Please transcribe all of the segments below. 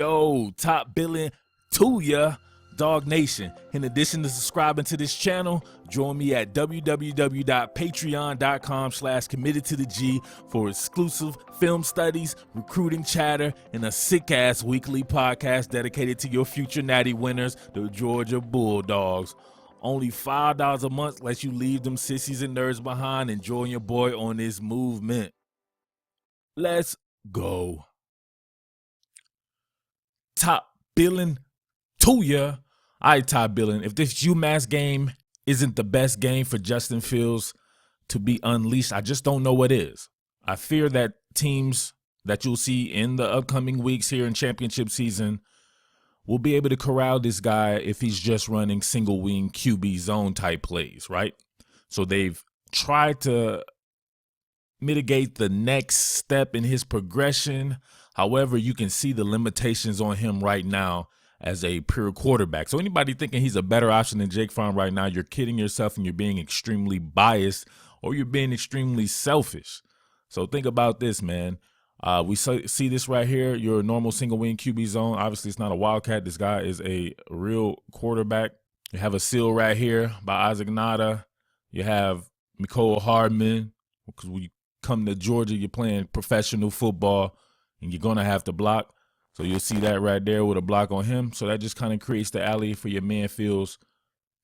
Yo, top billing to ya, Dog Nation. In addition to subscribing to this channel, join me at www.patreon.com/committed to the G for exclusive film studies, recruiting chatter, and a sick-ass weekly podcast dedicated to your future natty winners, the Georgia Bulldogs. Only $5 a month lets you leave them sissies and nerds behind and join your boy on this movement. Let's go. Top billing to ya. All right, top billing. If this UMass game isn't the best game for Justin Fields to be unleashed, I just don't know what is. I fear that teams that you'll see in the upcoming weeks here in championship season will be able to corral this guy if he's just running single wing QB zone type plays, right? So they've tried to mitigate the next step in his progression. However, you can see the limitations on him right now as a pure quarterback. So anybody thinking he's a better option than Jake Fromm right now, you're kidding yourself and you're being extremely biased or you're being extremely selfish. So think about this, man. We see this right here, your normal single wing QB zone. Obviously, it's not a wildcat. This guy is a real quarterback. You have a seal right here by Isaac Nada. You have Mecole Hardman, because when you come to Georgia, you're playing professional football and you're going to have to block. So you'll see that right there with a block on him. So that just kind of creates the alley for your man Fields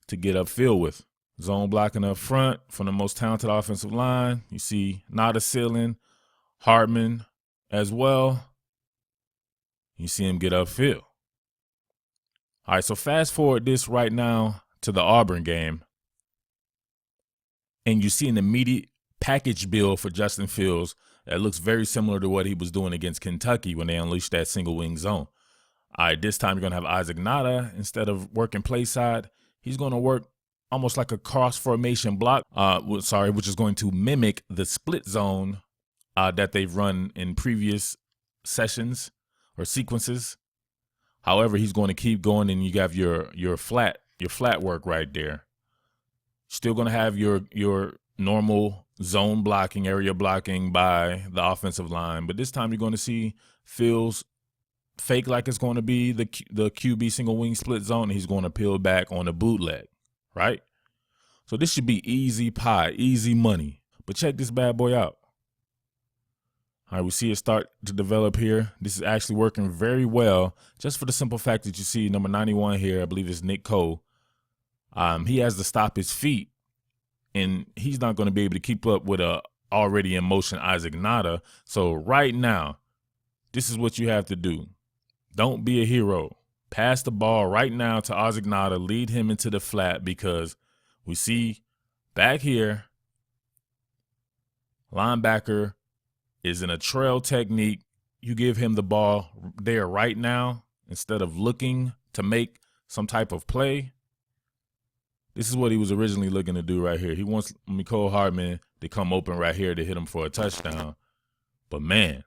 to get upfield with. Zone blocking up front from the most talented offensive line. You see Nada sealing, Hardman as well. You see him get upfield. All right, so fast forward this right now to the Auburn game. And you see an immediate package build for Justin Fields that looks very similar to what he was doing against Kentucky when they unleashed that single wing zone. All right, this time you're going to have Isaac Nada. Instead of working play side, he's going to work almost like a cross formation block, which is going to mimic the split zone that they've run in previous sessions or sequences. However, he's going to keep going, and you have your flat work right there. Still going to have your normal zone blocking, area blocking by the offensive line. But this time you're going to see Fields fake like it's going to be the QB single wing split zone, and he's going to peel back on the bootleg, right? So this should be easy pie, easy money. But check this bad boy out. All right, we see it start to develop here. This is actually working very well, just for the simple fact that you see number 91 here, I believe it's Nick Cole. He has to stop his feet, and he's not going to be able to keep up with a already in motion Isaac Nada. So right now, this is what you have to do. Don't be a hero. Pass the ball right now to Isaac Nada. Lead him into the flat, because we see back here, linebacker is in a trail technique. You give him the ball there right now instead of looking to make some type of play. This is what he was originally looking to do right here. He wants Mecole Hardman to come open right here to hit him for a touchdown. But, man,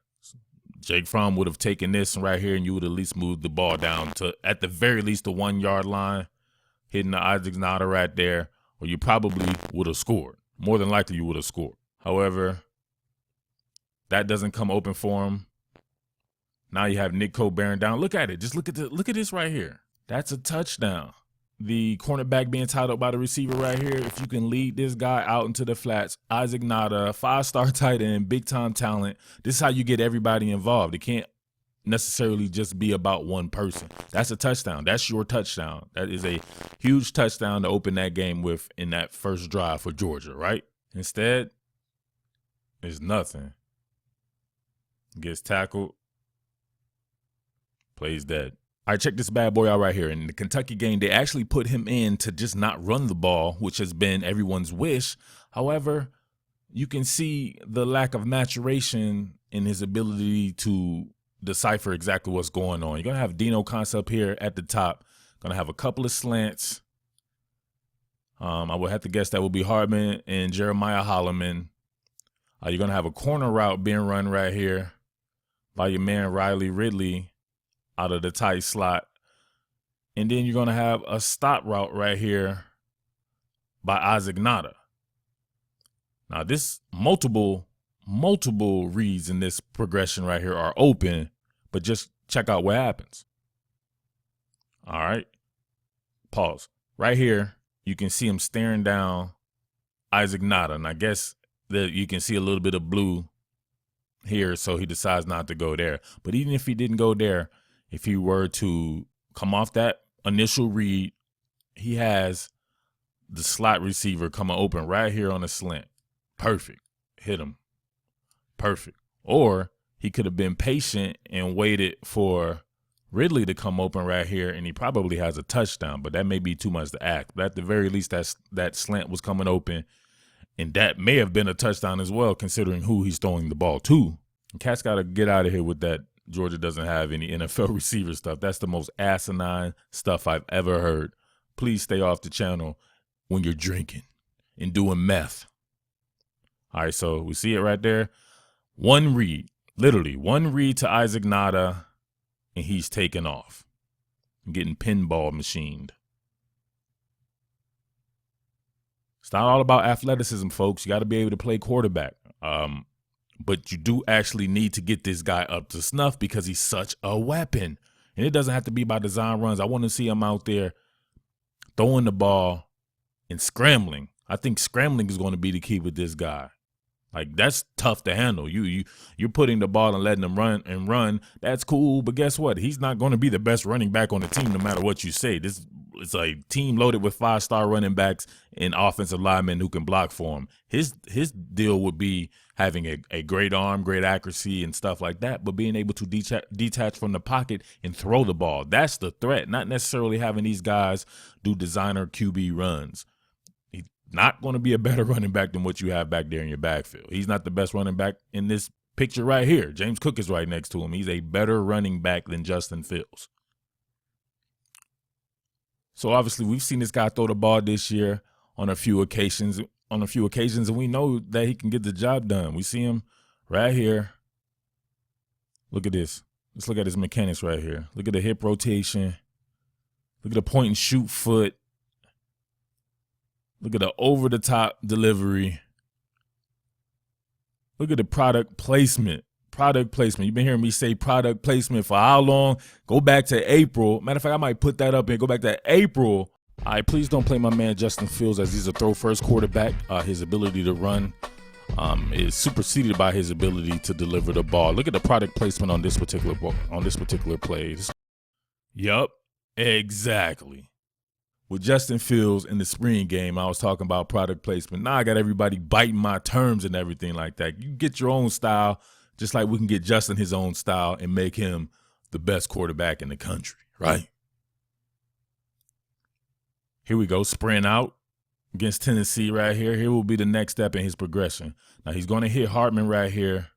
Jake Fromm would have taken this right here, and you would at least move the ball down to, at the very least, the 1 yard line, hitting the Isaac Nada right there, or you probably would have scored. More than likely, you would have scored. However, that doesn't come open for him. Now you have Nick Cole bearing down. Look at it. Just look at this right here. That's a touchdown. The cornerback being tied up by the receiver right here. If you can lead this guy out into the flats, Isaac Nada, 5-star tight end, big-time talent. This is how you get everybody involved. It can't necessarily just be about one person. That's a touchdown. That's your touchdown. That is a huge touchdown to open that game with in that first drive for Georgia, right? Instead, it's nothing. Gets tackled. Plays dead. All right, check this bad boy out right here. In the Kentucky game, they actually put him in to just not run the ball, which has been everyone's wish. However, you can see the lack of maturation in his ability to decipher exactly what's going on. You're going to have Dino Concept here at the top. Going to have a couple of slants. I would have to guess that will be Hardman and Jeremiah Holloman. You're going to have a corner route being run right here by your man Riley Ridley out of the tight slot. And then you're going to have a stop route right here by Isaac Nada. Now, this multiple reads in this progression right here are open, but just check out what happens. All right. Pause. Right here, you can see him staring down Isaac Nada. And I guess that you can see a little bit of blue here, so he decides not to go there. But even if he didn't go there, if he were to come off that initial read, he has the slot receiver coming open right here on the slant. Perfect. Hit him. Perfect. Or he could have been patient and waited for Ridley to come open right here, and he probably has a touchdown, but that may be too much to ask. But at the very least, that slant was coming open, and that may have been a touchdown as well, considering who he's throwing the ball to. And Cat's got to get out of here with that Georgia doesn't have any NFL receiver stuff. That's the most asinine stuff I've ever heard. Please stay off the channel when you're drinking and doing meth. All right, so we see it right there. One read, literally one read to Isaac Nada, and he's taken off, getting pinball machined. It's not all about athleticism, folks. You got to be able to play quarterback. But you do actually need to get this guy up to snuff because he's such a weapon. And it doesn't have to be by design runs. I want to see him out there throwing the ball and scrambling. I think scrambling is going to be the key with this guy. Like, that's tough to handle. You're putting the ball and letting him run. That's cool, but guess what? He's not going to be the best running back on the team no matter what you say. It's a team loaded with 5-star running backs and offensive linemen who can block for him. His deal would be having a great arm, great accuracy, and stuff like that, but being able to detach from the pocket and throw the ball. That's the threat, not necessarily having these guys do designer QB runs. Not going to be a better running back than what you have back there in your backfield. He's not the best running back in this picture right here. James Cook is right next to him. He's a better running back than Justin Fields. So obviously we've seen this guy throw the ball this year on a few occasions, and we know that he can get the job done. We see him right here. Look at this. Let's look at his mechanics right here. Look at the hip rotation. Look at the point and shoot foot. Look at the over-the-top delivery. Look at the product placement. Product placement. You've been hearing me say product placement for how long? Go back to April. Matter of fact, I might put that up and go back to April. All right, please don't play my man Justin Fields as he's a throw-first quarterback. His ability to run is superseded by his ability to deliver the ball. Look at the product placement on this particular play. Yup, exactly. With Justin Fields in the spring game, I was talking about product placement. Now I got everybody biting my terms and everything like that. You get your own style, just like we can get Justin his own style and make him the best quarterback in the country, right? Here we go, sprint out against Tennessee right here. Here will be the next step in his progression. Now he's going to hit Hartman right here.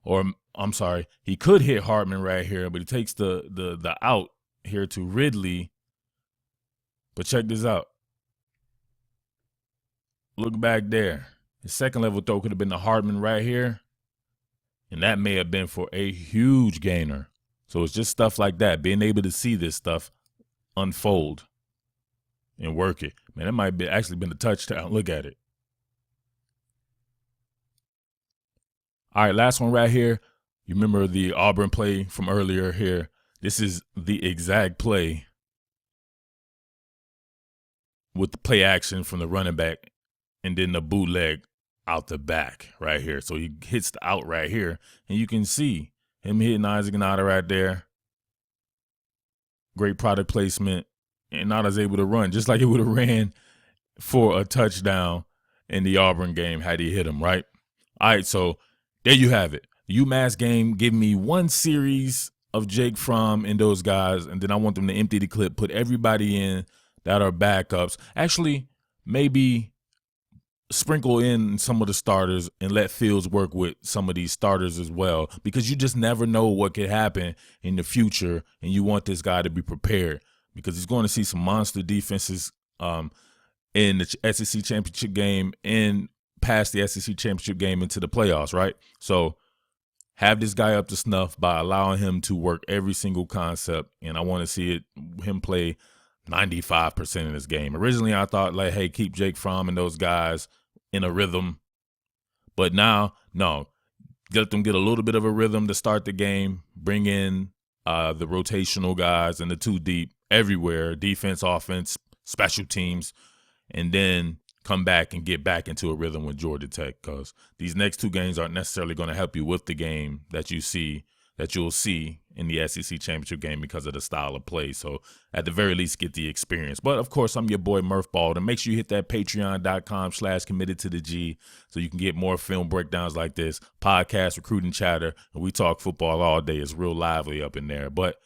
Or, I'm sorry, he could hit Hartman right here, but he takes the out here to Ridley. But check this out. Look back there. His second level throw could have been the Hartman right here. And that may have been for a huge gainer. So it's just stuff like that. Being able to see this stuff unfold and work it. Man, that might have actually been a touchdown. Look at it. All right, last one right here. You remember the Auburn play from earlier here. This is the exact play with the play action from the running back and then the bootleg out the back right here. So he hits the out right here, and you can see him hitting Isaac Nada right there. Great product placement, and Nada's able to run just like he would have ran for a touchdown in the Auburn game had he hit him, right? All right, so there you have it. The UMass game, give me one series of Jake Fromm and those guys, and then I want them to empty the clip, put everybody in that are backups. Actually, maybe sprinkle in some of the starters and let Fields work with some of these starters as well, because you just never know what could happen in the future, and you want this guy to be prepared because he's going to see some monster defenses in the SEC championship game and past the SEC championship game into the playoffs, right? So have this guy up to snuff by allowing him to work every single concept, and I want to see him play 95% of this game. Originally, I thought, like, hey, keep Jake Fromm and those guys in a rhythm. But now, no. Let them get a little bit of a rhythm to start the game. Bring in the rotational guys and the two deep everywhere, defense, offense, special teams, and then come back and get back into a rhythm with Georgia Tech, because these next two games aren't necessarily going to help you with the game that you'll see in the SEC championship game because of the style of play. So at the very least, get the experience. But of course, I'm your boy Murf Baldwin. Make sure you hit that patreon.com/committed-to-the-G so you can get more film breakdowns like this, podcast, recruiting chatter, and we talk football all day. It's real lively up in there. But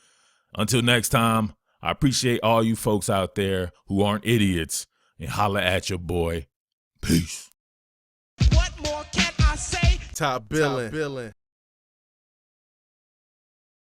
until next time, I appreciate all you folks out there who aren't idiots, and holla at your boy. Peace. What more can I say? Top billing.